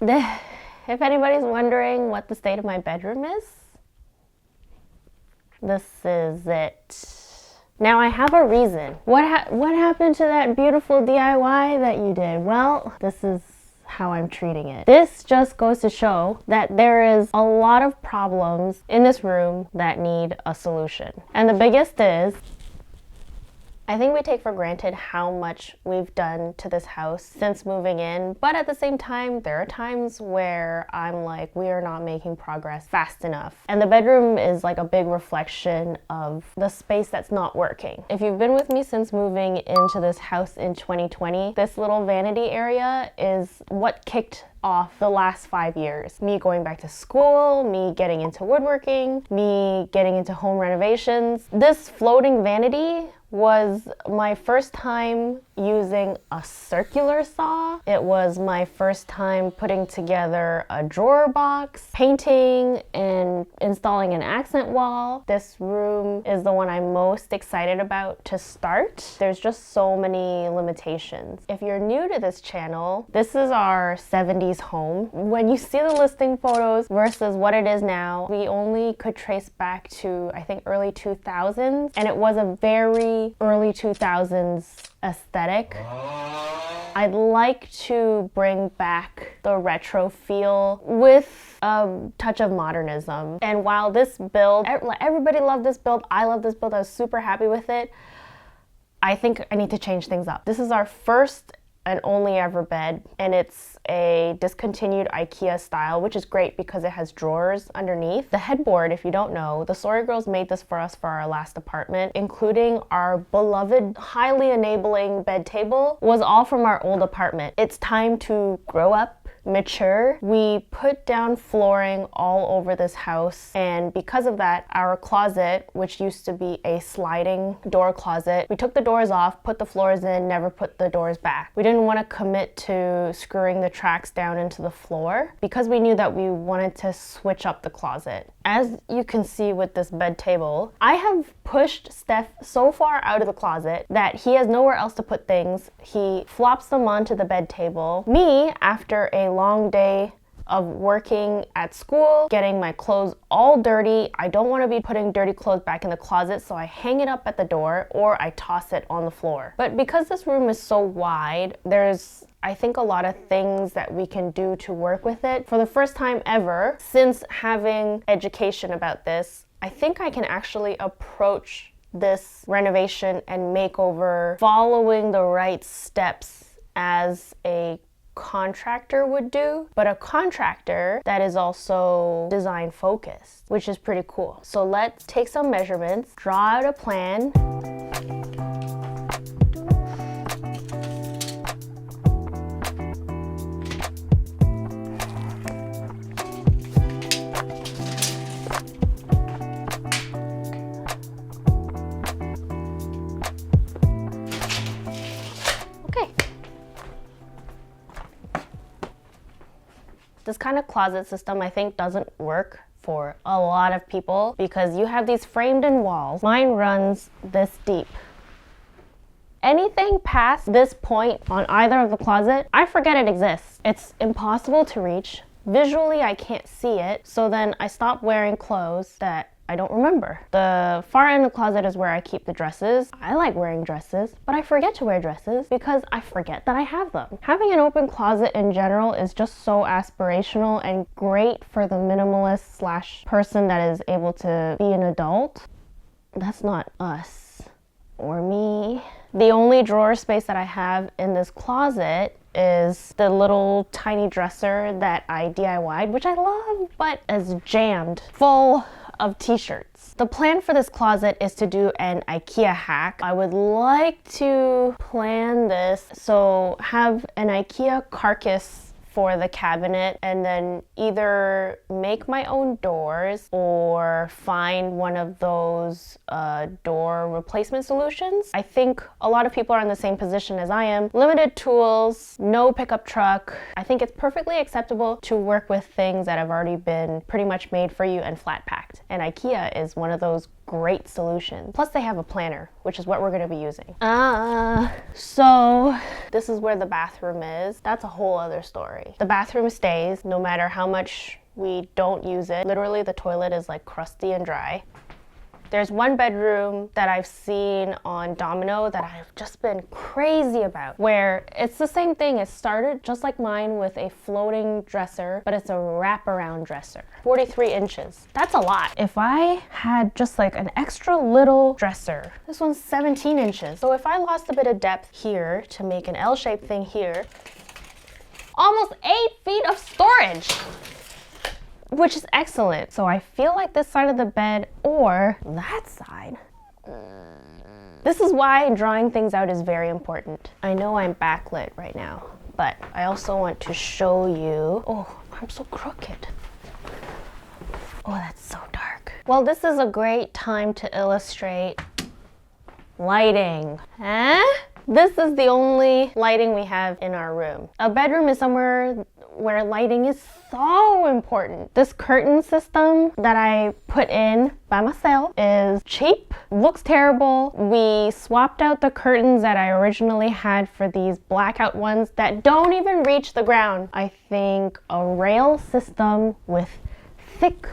If anybody's wondering what the state of my bedroom is, this is it. Now I have a reason. What happened to that beautiful DIY that you did? Well, this is how I'm treating it. This just goes to show that there is a lot of problems in this room that need a solution. And the biggest is, I think we take for granted how much we've done to this house since moving in, but at the same time, there are times where I'm like, we are not making progress fast enough. And the bedroom is like a big reflection of the space that's not working. If you've been with me since moving into this house in 2020, this little vanity area is what kicked off the last 5 years. Me going back to school, me getting into woodworking, me getting into home renovations. This floating vanity was my first time using a circular saw. It was my first time putting together a drawer box, painting and installing an accent wall. This room is the one I'm most excited about to start. There's just so many limitations. If you're new to this channel, this is our 70s home. When you see the listing photos versus what it is now, we only could trace back to, I think, early 2000s, and it was a very early 2000s aesthetic. I'd like to bring back the retro feel with a touch of modernism. And while this build, everybody loved this build, I love this build, I was super happy with it, I think I need to change things up. This is our first and only ever bed, and it's a discontinued IKEA style, which is great because it has drawers underneath. The headboard, if you don't know, the Sorry Girls made this for us for our last apartment, including our beloved, highly enabling bed table, was all from our old apartment. It's time to grow up, mature. We put down flooring all over this house, and because of that, our closet, which used to be a sliding door closet, we took the doors off, put the floors in, never put the doors back. We didn't want to commit to screwing the tracks down into the floor because we knew that we wanted to switch up the closet. As you can see with this bed table, I have pushed Steph so far out of the closet that he has nowhere else to put things. He flops them onto the bed table. Me, after a long day of working at school, getting my clothes all dirty, I don't want to be putting dirty clothes back in the closet, so I hang it up at the door or I toss it on the floor. But because this room is so wide, there's, I think, a lot of things that we can do to work with it. For the first time ever, since having education about this, I think I can actually approach this renovation and makeover following the right steps as a contractor would do, but a contractor that is also design focused, which is pretty cool. So let's take some measurements, draw out a plan. This kind of closet system, I think, doesn't work for a lot of people because you have these framed-in walls. Mine runs this deep. Anything past this point on either of the closet, I forget it exists. It's impossible to reach. Visually, I can't see it, so then I stop wearing clothes that I don't remember. The far end of the closet is where I keep the dresses. I like wearing dresses, but I forget to wear dresses because I forget that I have them. Having an open closet in general is just so aspirational and great for the minimalist slash person that is able to be an adult. That's not us or me. The only drawer space that I have in this closet is the little tiny dresser that I DIY'd, which I love, but is jammed full of t-shirts. The plan for this closet is to do an IKEA hack. I would like to plan this so have an IKEA carcass for the cabinet and then either make my own doors or find one of those door replacement solutions. I think a lot of people are in the same position as I am. Limited tools, no pickup truck. I think it's perfectly acceptable to work with things that have already been pretty much made for you and flat packed. And IKEA is one of those great solutions. Plus they have a planner, which is what we're gonna be using. So this is where the bathroom is. That's a whole other story. story. The bathroom stays no matter how much we don't use it. Literally, the toilet is like crusty and dry. There's one bedroom that I've seen on Domino that I've just been crazy about, where it's the same thing. It started just like mine with a floating dresser, but it's a wraparound dresser. 43 inches. That's a lot. If I had just like an extra little dresser, this one's 17 inches. So if I lost a bit of depth here to make an L-shaped thing here, almost 8 feet of storage, which is excellent. So I feel like this side of the bed or that side. This is why drawing things out is very important. I know I'm backlit right now, but I also want to show you. Oh, I'm so crooked. Oh, that's so dark. Well, this is a great time to illustrate lighting. This is the only lighting we have in our room. A bedroom is somewhere where lighting is so important. This curtain system that I put in by myself is cheap, looks terrible. We swapped out the curtains that I originally had for these blackout ones that don't even reach the ground. I think a rail system with thick,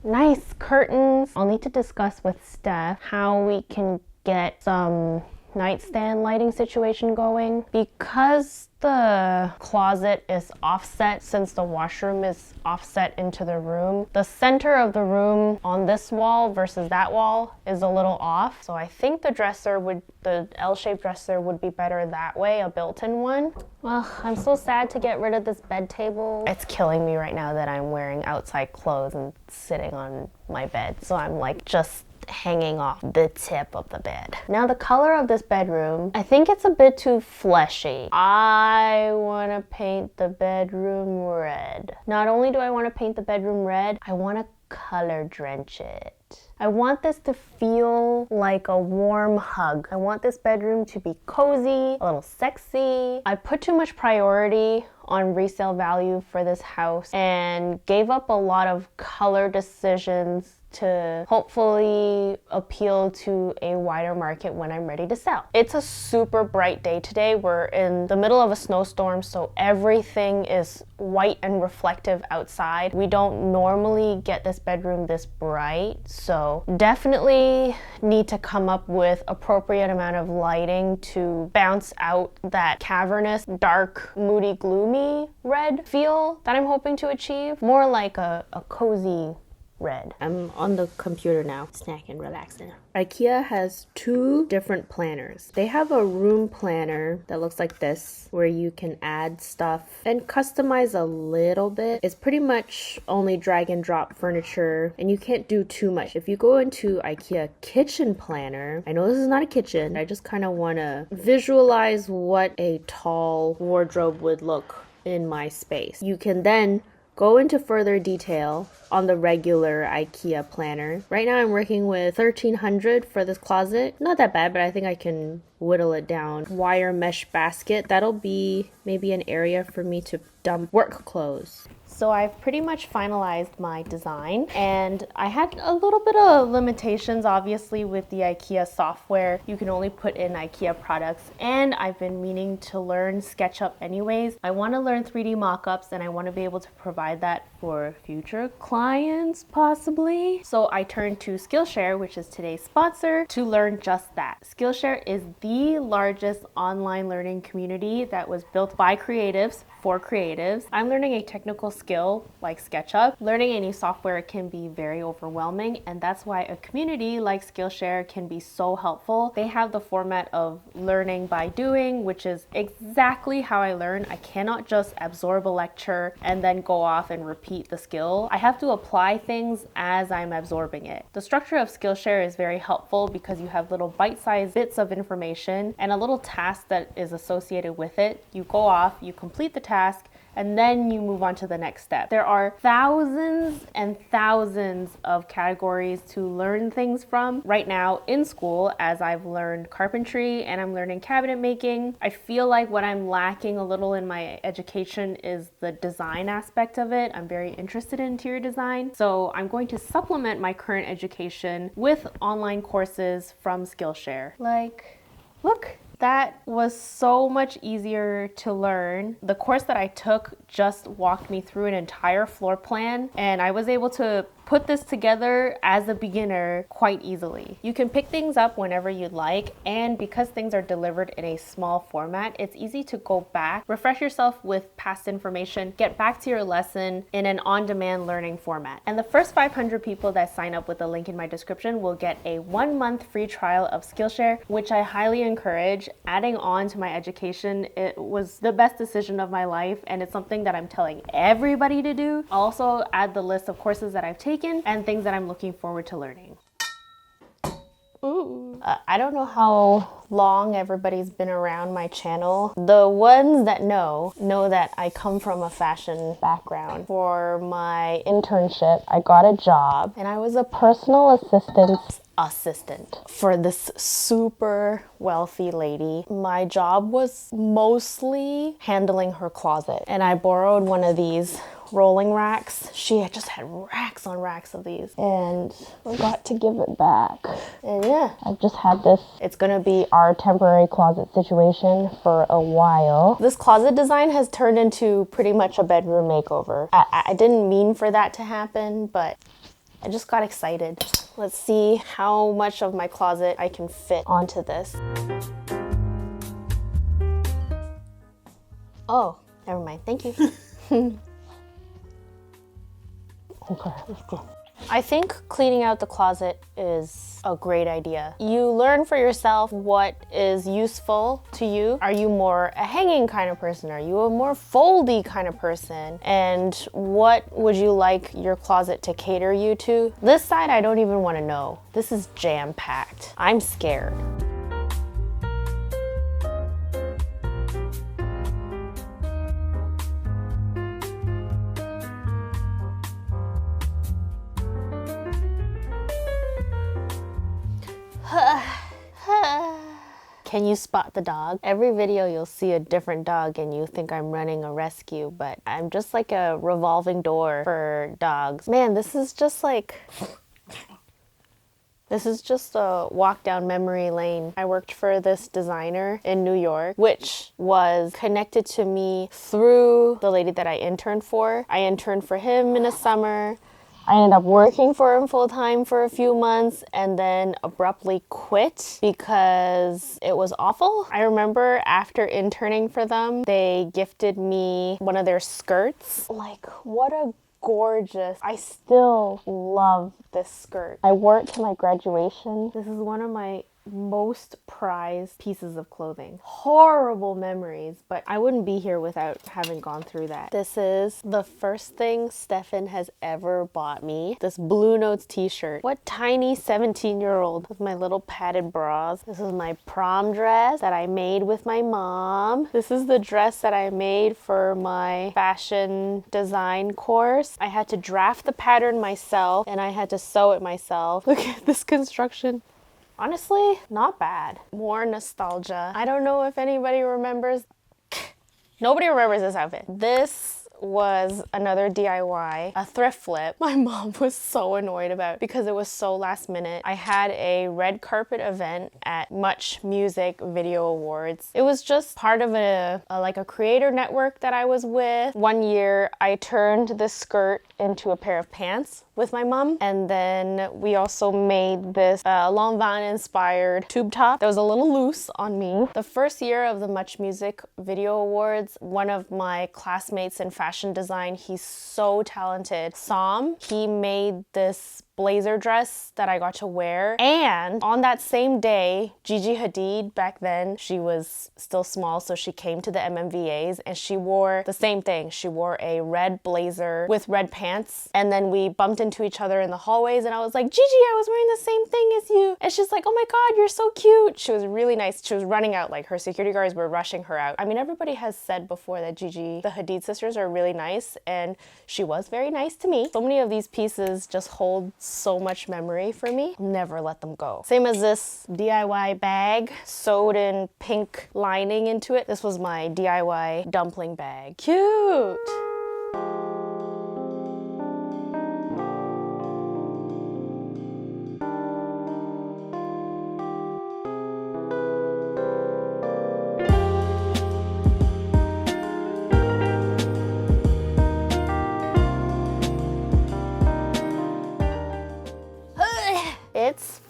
nice curtains. I'll need to discuss with Steph how we can get some nightstand lighting situation going. Because the closet is offset, since the washroom is offset into the room, the center of the room on this wall versus that wall is a little off. So I think the L-shaped dresser would be better that way, a built-in one. Well, I'm so sad to get rid of this bed table. It's killing me right now that I'm wearing outside clothes and sitting on my bed. So I'm like just hanging off the tip of the bed. Now the color of this bedroom, I think it's a bit too fleshy. I want to paint the bedroom red. Not only do I want to paint the bedroom red, I want to color drench it. I want this to feel like a warm hug. I want this bedroom to be cozy, a little sexy. I put too much priority on resale value for this house and gave up a lot of color decisions to hopefully appeal to a wider market when I'm ready to sell. It's a super bright day today. We're in the middle of a snowstorm, so everything is white and reflective outside. We don't normally get this bedroom this bright, so definitely need to come up with appropriate amount of lighting to bounce out that cavernous, dark, moody, gloomy red feel that I'm hoping to achieve. More like a cozy red. I'm on the computer now, snacking, relaxing. IKEA has 2 different planners. They have a room planner that looks like this, where you can add stuff and customize a little bit. It's pretty much only drag and drop furniture, and you can't do too much. If you go into IKEA kitchen planner, I know this is not a kitchen, I just kind of want to visualize what a tall wardrobe would look in my space. You can then go into further detail on the regular IKEA planner. Right now I'm working with 1300 for this closet. Not that bad, but I think I can whittle it down. Wire mesh basket. That'll be maybe an area for me to dump work clothes. So I've pretty much finalized my design, and I had a little bit of limitations obviously with the IKEA software. You can only put in IKEA products, and I've been meaning to learn SketchUp anyways. I want to learn 3D mockups, and I want to be able to provide that for future clients possibly. So I turned to Skillshare, which is today's sponsor, to learn just that. Skillshare is the largest online learning community that was built by creatives for creatives. I'm learning a technical skill like SketchUp. Learning any software can be very overwhelming, and that's why a community like Skillshare can be so helpful. They have the format of learning by doing, which is exactly how I learn. I cannot just absorb a lecture and then go off and repeat the skill. I have to apply things as I'm absorbing it. The structure of Skillshare is very helpful because you have little bite-sized bits of information and a little task that is associated with it. You go off, you complete the task, and then you move on to the next step. There are thousands and thousands of categories to learn things from right now in school, as I've learned carpentry and I'm learning cabinet making. I feel like what I'm lacking a little in my education is the design aspect of it. I'm very interested in interior design, so I'm going to supplement my current education with online courses from Skillshare. Like, look. That was so much easier to learn. The course that I took just walked me through an entire floor plan, and I was able to put this together as a beginner quite easily. You can pick things up whenever you'd like, and because things are delivered in a small format, it's easy to go back, refresh yourself with past information, get back to your lesson in an on-demand learning format. And the first 500 people that sign up with the link in my description will get a 1-month free trial of Skillshare, which I highly encourage. Adding on to my education, it was the best decision of my life, and it's something that I'm telling everybody to do. I'll also add the list of courses that I've taken and things that I'm looking forward to learning. I don't know how long everybody's been around my channel. The ones that know that I come from a fashion background. For my internship, I got a job and I was a personal assistant for this super wealthy lady. My job was mostly handling her closet, and I borrowed one of these rolling racks. She had just had racks on racks of these and forgot to give it back. And yeah, I've just had this. It's gonna be our temporary closet situation for a while. This closet design has turned into pretty much a bedroom makeover. I didn't mean for that to happen, but I just got excited. Let's see how much of my closet I can fit onto this. Oh, never mind. Thank you. Okay, let's go. I think cleaning out the closet is a great idea. You learn for yourself what is useful to you. Are you more a hanging kind of person? Are you a more foldy kind of person? And what would you like your closet to cater you to? This side, I don't even want to know. This is jam-packed. I'm scared. Can you spot the dog? Every video you'll see a different dog and you think I'm running a rescue, but I'm just like a revolving door for dogs. Man, this is just a walk down memory lane. I worked for this designer in New York, which was connected to me through the lady that I interned for. I interned for him in a summer. I ended up working for him full time for a few months and then abruptly quit because it was awful. I remember after interning for them, they gifted me one of their skirts. Like, what a gorgeous. I still love this skirt. I wore it to my graduation. This is one of my most prized pieces of clothing. Horrible memories, but I wouldn't be here without having gone through that. This is the first thing Stefan has ever bought me. This Blue Notes t-shirt. What tiny 17-year-old with my little padded bras. This is my prom dress that I made with my mom. This is the dress that I made for my fashion design course. I had to draft the pattern myself and I had to sew it myself. Look at this construction. Honestly, not bad. More nostalgia. I don't know if anybody remembers. Nobody remembers this outfit. This was another DIY, a thrift flip. My mom was so annoyed about because it was so last minute. I had a red carpet event at Much Music Video Awards. It was just part of a creator network that I was with. One year I turned this skirt into a pair of pants with my mom, and then we also made this Lanvin inspired tube top that was a little loose on me. The first year of the Much Music Video Awards, one of my classmates in fashion design, he's so talented, Sam, he made this blazer dress that I got to wear. And on that same day, Gigi Hadid, back then, she was still small, so she came to the MMVAs and she wore the same thing. She wore a red blazer with red pants, and then we bumped into each other in the hallways and I was like, Gigi, I was wearing the same thing as you. And she's like, oh my God, you're so cute. She was really nice. She was running out, like her security guards were rushing her out. I mean, everybody has said before that Gigi, the Hadid sisters, are really nice, and she was very nice to me. So many of these pieces just hold so much memory for me. Never let them go. Same as this DIY bag, sewed in pink lining into it. This was my DIY dumpling bag. Cute!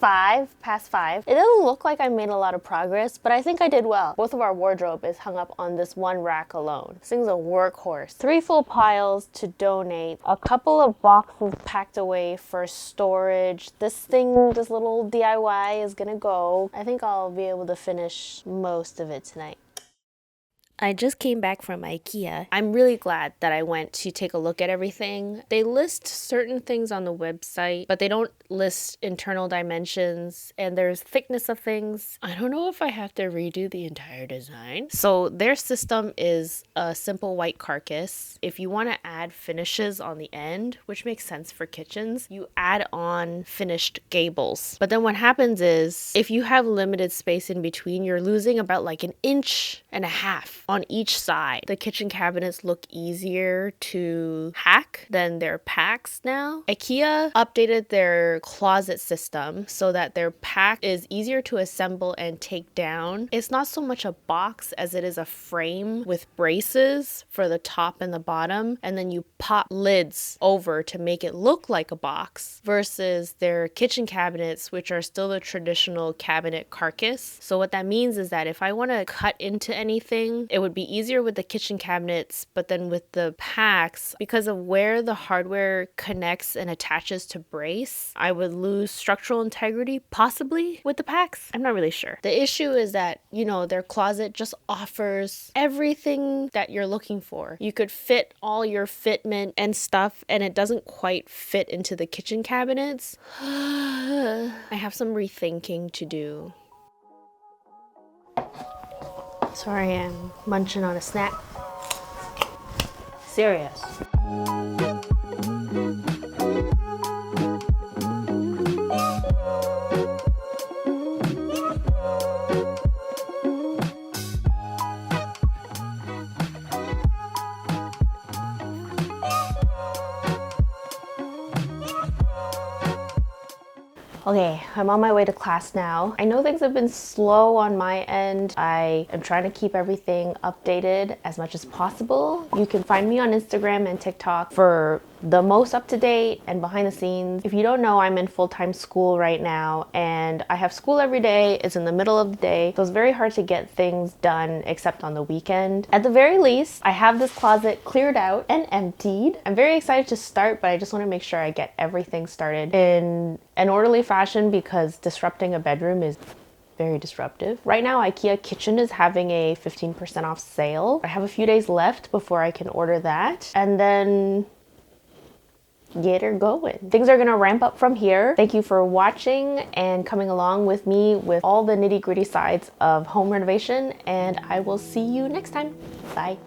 past 5. It doesn't look like I made a lot of progress, but I think I did well. Both of our wardrobe is hung up on this one rack alone. This thing's a workhorse. 3 full piles to donate. A couple of boxes packed away for storage. This little DIY is gonna go. I think I'll be able to finish most of it tonight. I just came back from IKEA. I'm really glad that I went to take a look at everything. They list certain things on the website, but they don't list internal dimensions, and there's thickness of things. I don't know if I have to redo the entire design. So their system is a simple white carcass. If you want to add finishes on the end, which makes sense for kitchens, you add on finished gables. But then what happens is, if you have limited space in between, you're losing about like 1.5 inches on each side. The kitchen cabinets look easier to hack than their packs now. IKEA updated their closet system so that their pack is easier to assemble and take down. It's not so much a box as it is a frame with braces for the top and the bottom, and then you pop lids over to make it look like a box, versus their kitchen cabinets, which are still the traditional cabinet carcass. So what that means is that if I want to cut into anything, it would be easier with the kitchen cabinets, but then with the packs, because of where the hardware connects and attaches to brace, I would lose structural integrity possibly with the packs. I'm not really sure. The issue is that, you know, their closet just offers everything that you're looking for. You could fit all your fitment and stuff, and it doesn't quite fit into the kitchen cabinets. I have some rethinking to do. Sorry, I'm munching on a snack. Serious. Okay, I'm on my way to class now. I know things have been slow on my end. I am trying to keep everything updated as much as possible. You can find me on Instagram and TikTok for the most up-to-date and behind the scenes. If you don't know, I'm in full-time school right now, and I have school every day. It's in the middle of the day, so it's very hard to get things done except on the weekend. At the very least, I have this closet cleared out and emptied. I'm very excited to start, but I just want to make sure I get everything started in an orderly fashion, because disrupting a bedroom is very disruptive. Right now, IKEA Kitchen is having a 15% off sale. I have a few days left before I can order that, and then get her going. Things are gonna ramp up from here. Thank you for watching and coming along with me with all the nitty-gritty sides of home renovation, and I will see you next time. Bye.